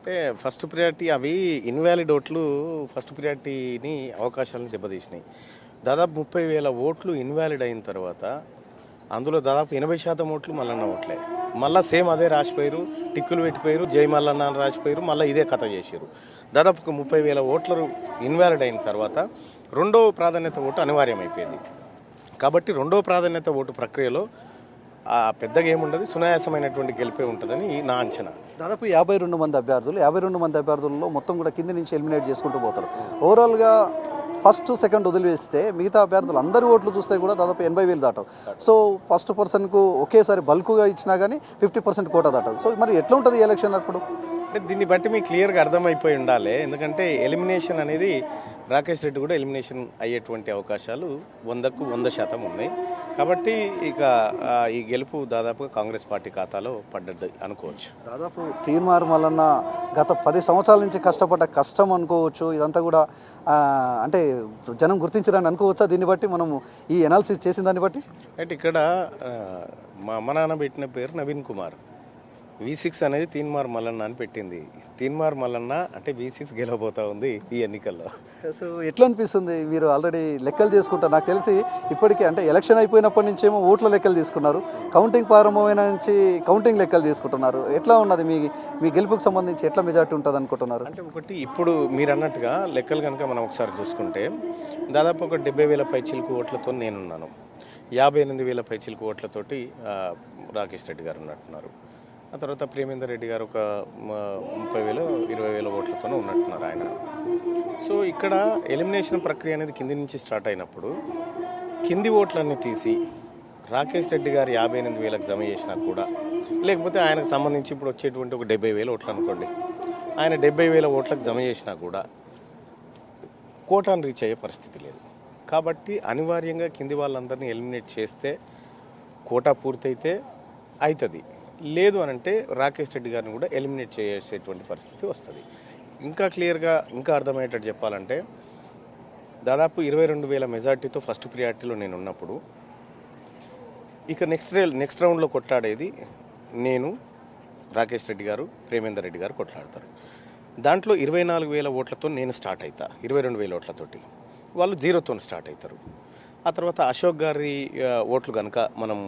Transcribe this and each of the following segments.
అంటే first priority అవి invalid ఓట్లు ఫస్ట్ ప్రియారిటీని అవకాశాలను దెబ్బతీసినాయి. దాదాపు 30,000 ఓట్లు ఇన్వాలిడ్ అయిన తర్వాత అందులో దాదాపు 80% ఓట్లు మల్లన్న ఓట్లే. మళ్ళీ సేమ్ అదే రాసిపోయారు, టిక్కులు పెట్టిపోయారు, జై మల్లన్న అని రాసిపోయారు, మళ్ళీ ఇదే కథ చేసారు. దాదాపు 30,000 ఓట్లు ఇన్వాలిడ్ అయిన తర్వాత రెండవ ప్రాధాన్యత ఓటు అనివార్యమైపోయింది. కాబట్టి రెండవ ప్రాధాన్యత ఓటు ప్రక్రియలో పెద్దగా ఏముండదు, సునాయాసమైనటువంటి గెలిపే ఉంటుందని నా అంచనా. దాదాపు 52 మంది అభ్యర్థులు 52 మంది అభ్యర్థుల్లో మొత్తం కూడా కింది నుంచి ఎలిమినేట్ చేసుకుంటూ పోతారు. ఓవరాల్గా ఫస్ట్ సెకండ్ వదిలివేస్తే మిగతా అభ్యర్థులు అందరి ఓట్లు చూస్తే కూడా దాదాపు 80,000 దాటవు. సో ఫస్ట్ పర్సన్కు ఒకేసారి బల్క్గా ఇచ్చినా కానీ 50% కోటా దాటదు. సో మరి ఎట్లా ఉంటుంది ఈ ఎలక్షన్ అప్పుడు? అంటే దీన్ని బట్టి మీకు క్లియర్గా అర్థమైపోయి ఉండాలి. ఎందుకంటే ఎలిమినేషన్ అనేది రాకేష్ రెడ్డి కూడా ఎలిమినేషన్ అయ్యేటువంటి అవకాశాలు 100కు 100% ఉన్నాయి. కాబట్టి ఇక ఈ గెలుపు దాదాపుగా కాంగ్రెస్ పార్టీ ఖాతాలో పడ్డది అనుకోవచ్చు. దాదాపు తీర్మార్ మల్లన్న గత 10 సంవత్సరాల నుంచి కష్టపడ్డ కష్టం అనుకోవచ్చు. ఇదంతా కూడా అంటే జనం గుర్తించడానికి అనుకోవచ్చా? దీన్ని బట్టి మనము ఈ ఎనాలిసిస్ చేసిన దాన్ని బట్టి అంటే ఇక్కడ మా అమ్మ నాన్న పెట్టిన పేరు నవీన్ కుమార్, V6 అనేది తీన్మార్ మల్లన్న అని పెట్టింది. తీన్మార్ మల్లన్న అంటే V6 గెలవబోతా ఉంది ఈ ఎన్నికల్లో. సో ఎట్లా అనిపిస్తుంది? మీరు ఆల్రెడీ లెక్కలు చేసుకుంటారు నాకు తెలిసి. ఇప్పటికే అంటే ఎలక్షన్ అయిపోయినప్పటి నుంచి ఏమో ఓట్ల లెక్కలు తీసుకున్నారు, కౌంటింగ్ ప్రారంభమైన నుంచి కౌంటింగ్ లెక్కలు తీసుకుంటున్నారు. ఎట్లా ఉన్నది మీ గెలుపుకు సంబంధించి ఎట్లా మెజార్టీ ఉంటుంది అనుకుంటున్నారు? అంటే ఒకటి ఇప్పుడు మీరు అన్నట్టుగా లెక్కలు కనుక మనం ఒకసారి చూసుకుంటే దాదాపు ఒక 70,000 పైచిలుకు ఓట్లతో నేనున్నాను, 58,000 పైచిలుకు ఓట్లతోటి రాకేష్ రెడ్డి గారు ఉన్నట్టున్నారు. ఆ తర్వాత ప్రేమేందర్ రెడ్డి గారు ఒక 30,000 20,000 ఓట్లతోనే ఉన్నట్టున్నారు ఆయన. సో ఇక్కడ ఎలిమినేషన్ ప్రక్రియ అనేది కింది నుంచి స్టార్ట్ అయినప్పుడు కింది ఓట్లన్నీ తీసి రాకేష్ రెడ్డి గారు 58,000కి జమ చేసినా కూడా, లేకపోతే ఆయనకు సంబంధించి ఇప్పుడు వచ్చేటువంటి ఒక 70,000 ఓట్లు అనుకోండి, ఆయన 70,000 ఓట్లకు జమ చేసినా కూడా కోటాను రీచ్ అయ్యే పరిస్థితి లేదు. కాబట్టి అనివార్యంగా కింది వాళ్ళందరినీ ఎలిమినేట్ చేస్తే కోటా పూర్తయితే అవుతుంది. లేదు అని అంటే రాకేష్ రెడ్డి గారిని కూడా ఎలిమినేట్ చేసేటువంటి పరిస్థితి వస్తుంది. ఇంకా క్లియర్గా ఇంకా అర్థమయ్యేటట్టు చెప్పాలంటే దాదాపు 22,000 మెజార్టీతో ఫస్ట్ ప్రియారిటీలో నేను ఉన్నప్పుడు ఇక నెక్స్ట్ రౌండ్లో కొట్లాడేది నేను, రాకేష్ రెడ్డి గారు, ప్రేమేందర్ రెడ్డి గారు కొట్లాడతారు. దాంట్లో 24,000 ఓట్లతో నేను స్టార్ట్ అవుతా, 22,000 ఓట్లతోటి వాళ్ళు 0తో స్టార్ట్ అవుతారు. ఆ తర్వాత అశోక్ గారి ఓట్లు కనుక మనం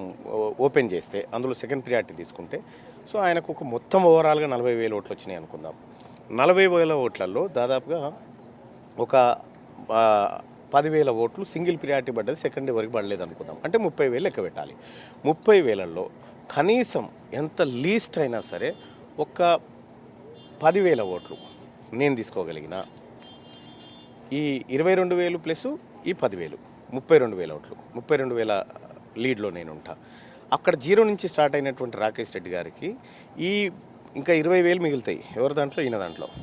ఓపెన్ చేస్తే అందులో సెకండ్ ప్రియారిటీ తీసుకుంటే సో ఆయనకు ఒక మొత్తం ఓవరాల్గా 40,000 ఓట్లు వచ్చినాయి అనుకుందాం. 40,000 ఓట్లలో దాదాపుగా ఒక 10,000 ఓట్లు సింగిల్ ప్రియారిటీ పడ్డది, సెకండ్ ఎవరికి పడలేదు అనుకుందాం. అంటే 30,000 లెక్క పెట్టాలి. 30,000లో కనీసం ఎంత లీస్ట్ అయినా సరే ఒక 10,000 ఓట్లు నేను తీసుకోగలిగిన, ఈ 22,000 ప్లస్ ఈ 10,000 32,000 ఓట్లు, 32,000 లీడ్లో నేను ఉంటా. అక్కడ 0 నుంచి స్టార్ట్ అయినటువంటి రాకేష్ రెడ్డి గారికి ఈ ఇంకా 20,000 మిగులుతాయి. ఎవరి దాంట్లో? ఈయన దాంట్లో